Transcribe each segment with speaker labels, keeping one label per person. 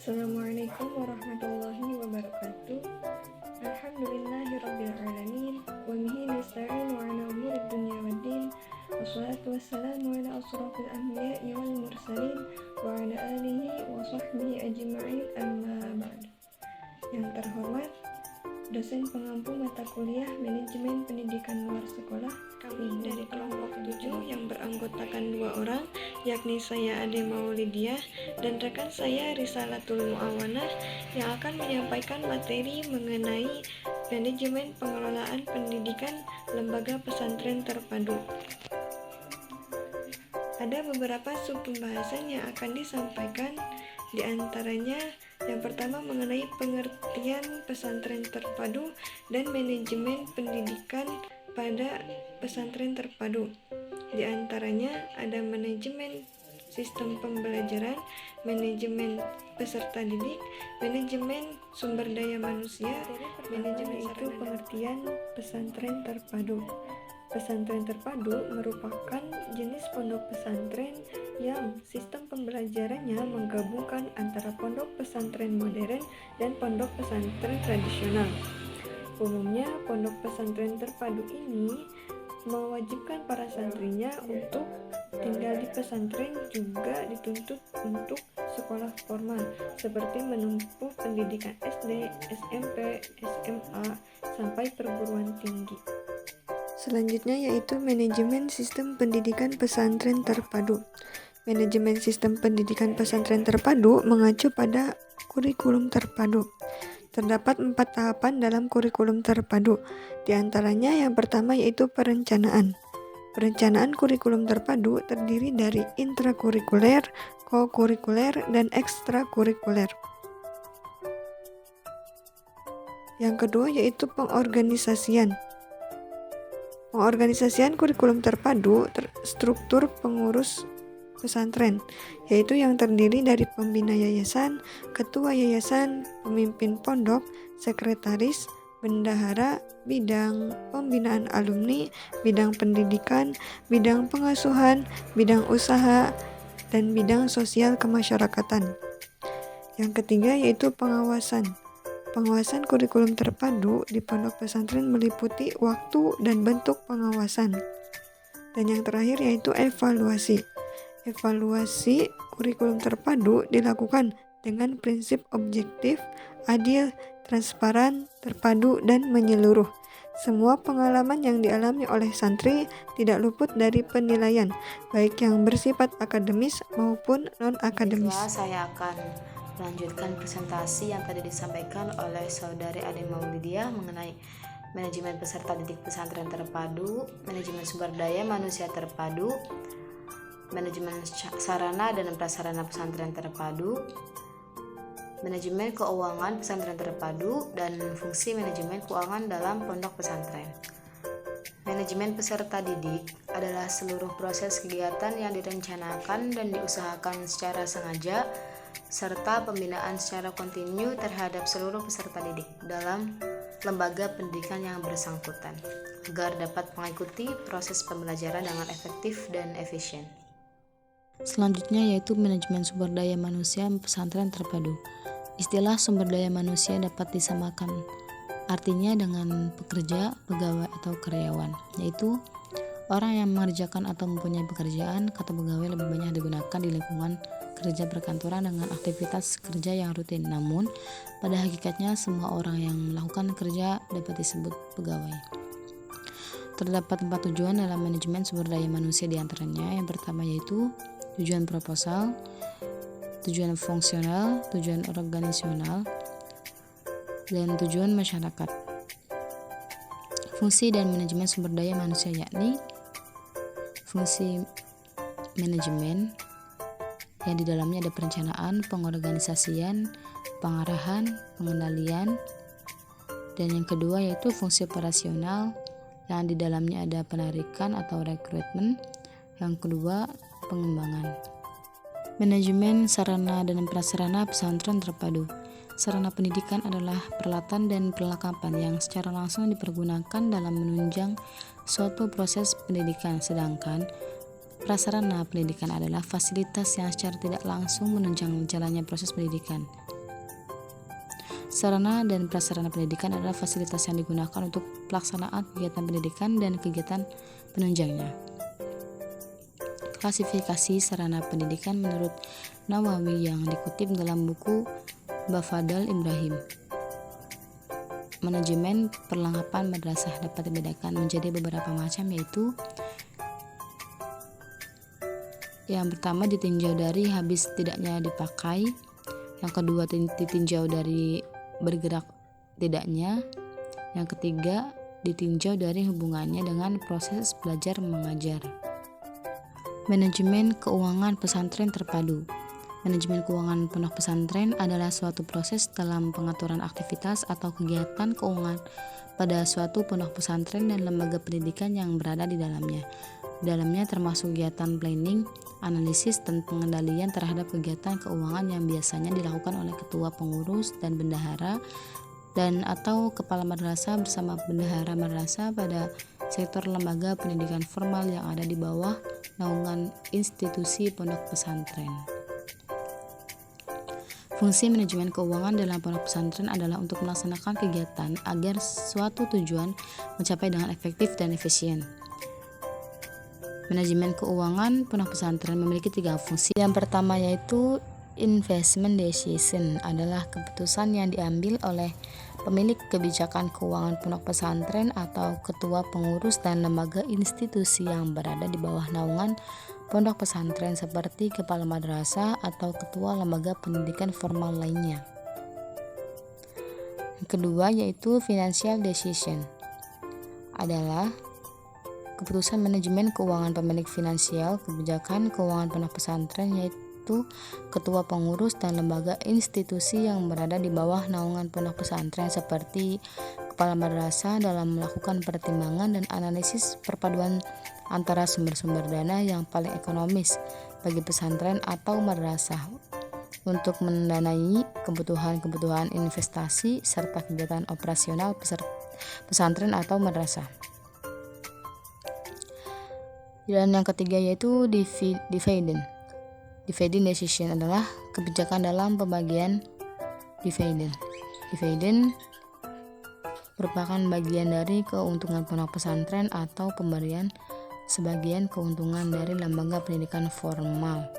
Speaker 1: Assalamualaikum warahmatullahi wabarakatuh. Alhamdulillahirrabbilalamin. Wa bihi nasta'inu ala umurid dunya waddin. Wassalatu wassalamu ala asrafil anbiya'i wal mursalin wa ala alihi wa sahbihi ajma'in, amma ba'd. Yang terhormat dosen pengampu mata kuliah Manajemen Pendidikan Luar Sekolah, kami dari kelompok 7 yang beranggotakan 2 orang, yakni saya Ade Maulidiah dan rekan saya Risalatul Muawanah, yang akan menyampaikan materi mengenai manajemen pengelolaan pendidikan lembaga pesantren terpadu. Ada beberapa sub pembahasan yang akan disampaikan, di antaranya yang pertama mengenai pengertian pesantren terpadu dan manajemen pendidikan pada pesantren terpadu. Di antaranya ada manajemen sistem pembelajaran, manajemen peserta didik, manajemen sumber daya manusia. Manajemen itu pengertian pesantren terpadu. Pesantren terpadu merupakan jenis pondok pesantren yang sistem pembelajarannya menggabungkan antara pondok pesantren modern dan pondok pesantren tradisional. Umumnya, pondok pesantren terpadu ini mewajibkan para santrinya untuk tinggal di pesantren, juga dituntut untuk sekolah formal seperti menempuh pendidikan SD, SMP, SMA, sampai perguruan tinggi. Selanjutnya yaitu manajemen sistem pendidikan pesantren terpadu. Manajemen sistem pendidikan pesantren terpadu mengacu pada kurikulum terpadu. Terdapat 4 tahapan dalam kurikulum terpadu. Di antaranya yang pertama yaitu perencanaan. Perencanaan kurikulum terpadu terdiri dari intrakurikuler, kokurikuler, dan ekstrakurikuler. Yang kedua yaitu pengorganisasian. Pengorganisasian kurikulum terpadu struktur pengurus pesantren, yaitu yang terdiri dari pembina yayasan, ketua yayasan, pemimpin pondok, sekretaris, bendahara, bidang pembinaan alumni, bidang pendidikan, bidang pengasuhan, bidang usaha, dan bidang sosial kemasyarakatan. Yang ketiga yaitu pengawasan. Pengawasan kurikulum terpadu di pondok pesantren meliputi waktu dan bentuk pengawasan. Dan yang terakhir yaitu evaluasi. Evaluasi kurikulum terpadu dilakukan dengan prinsip objektif, adil, transparan, terpadu, dan menyeluruh. Semua pengalaman yang dialami oleh santri tidak luput dari penilaian, baik yang bersifat akademis maupun non-akademis.
Speaker 2: Saya akan melanjutkan presentasi yang tadi disampaikan oleh saudari Ade Maulidiah mengenai manajemen peserta didik pesantren terpadu, manajemen sumber daya manusia terpadu, manajemen sarana dan prasarana pesantren terpadu, manajemen keuangan pesantren terpadu, dan fungsi manajemen keuangan dalam pondok pesantren. Manajemen peserta didik adalah seluruh proses kegiatan yang direncanakan dan diusahakan secara sengaja serta pembinaan secara kontinu terhadap seluruh peserta didik dalam lembaga pendidikan yang bersangkutan agar dapat mengikuti proses pembelajaran dengan efektif dan efisien. Selanjutnya yaitu manajemen sumber daya manusia pesantren terpadu. Istilah sumber daya manusia dapat disamakan artinya dengan pekerja, pegawai, atau karyawan, yaitu orang yang mengerjakan atau mempunyai pekerjaan. Kata pegawai lebih banyak digunakan di lingkungan kerja perkantoran dengan aktivitas kerja yang rutin. Namun, pada hakikatnya semua orang yang melakukan kerja dapat disebut pegawai. Terdapat 4 tujuan dalam manajemen sumber daya manusia, di antaranya yang pertama yaitu tujuan proposal, tujuan fungsional, tujuan organisasional, dan tujuan masyarakat. Fungsi dan manajemen sumber daya manusia yakni fungsi manajemen yang di dalamnya ada perencanaan, pengorganisasian, pengarahan, pengendalian, dan yang kedua yaitu fungsi operasional yang di dalamnya ada penarikan atau rekrutmen, yang kedua pengembangan. Manajemen sarana dan prasarana pesantren terpadu. Sarana pendidikan adalah peralatan dan perlengkapan yang secara langsung dipergunakan dalam menunjang suatu proses pendidikan, sedangkan prasarana pendidikan adalah fasilitas yang secara tidak langsung menunjang jalannya proses pendidikan. Sarana dan prasarana pendidikan adalah fasilitas yang digunakan untuk pelaksanaan kegiatan pendidikan dan kegiatan penunjangnya. Klasifikasi sarana pendidikan menurut Nawawi yang dikutip dalam buku Bafadal Ibrahim. Manajemen perlengkapan madrasah dapat dibedakan menjadi beberapa macam, yaitu yang pertama ditinjau dari habis tidaknya dipakai, yang kedua ditinjau dari bergerak tidaknya, yang ketiga ditinjau dari hubungannya dengan proses belajar mengajar. Manajemen keuangan pesantren terpadu. Manajemen keuangan pondok pesantren adalah suatu proses dalam pengaturan aktivitas atau kegiatan keuangan pada suatu pondok pesantren dan lembaga pendidikan yang berada di dalamnya. Di dalamnya termasuk kegiatan planning, analisis, dan pengendalian terhadap kegiatan keuangan yang biasanya dilakukan oleh ketua pengurus dan bendahara dan atau kepala madrasah bersama bendahara madrasah pada sektor lembaga pendidikan formal yang ada di bawah naungan institusi pondok pesantren. Fungsi manajemen keuangan dalam pondok pesantren adalah untuk melaksanakan kegiatan agar suatu tujuan mencapai dengan efektif dan efisien. Manajemen keuangan pondok pesantren memiliki 3 fungsi. Yang pertama yaitu investment decision, adalah keputusan yang diambil oleh pemilik kebijakan keuangan pondok pesantren atau ketua pengurus dan lembaga institusi yang berada di bawah naungan pondok pesantren seperti kepala madrasah atau ketua lembaga pendidikan formal lainnya. Yang kedua yaitu financial decision, adalah keputusan manajemen keuangan pemilik finansial kebijakan keuangan pondok pesantren, yaitu ketua pengurus dan lembaga institusi yang berada di bawah naungan pondok pesantren seperti kepala madrasah dalam melakukan pertimbangan dan analisis perpaduan antara sumber-sumber dana yang paling ekonomis bagi pesantren atau madrasah untuk mendanai kebutuhan-kebutuhan investasi serta kegiatan operasional pesantren atau madrasah. Dan yang ketiga yaitu dividend. Dividend decision adalah kebijakan dalam pembagian dividend. Dividend merupakan bagian dari keuntungan pondok pesantren atau pemberian sebagian keuntungan dari lembaga pendidikan formal.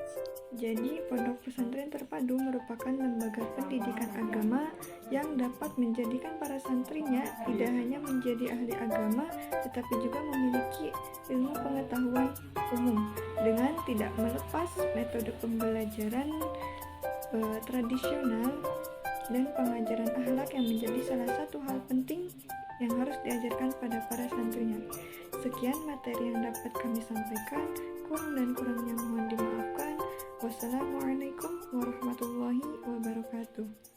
Speaker 1: Jadi, pondok pesantren terpadu merupakan lembaga pendidikan agama yang dapat menjadikan para santrinya tidak hanya menjadi ahli agama, tetapi juga memiliki ilmu pengetahuan umum dengan tidak melepas metode pembelajaran tradisional dan pengajaran akhlak yang menjadi salah satu hal penting yang harus diajarkan pada para santrinya. Sekian materi yang dapat kami sampaikan, kurang dan kurangnya mohon dimaafkan. Wassalamualaikum warahmatullahi wabarakatuh.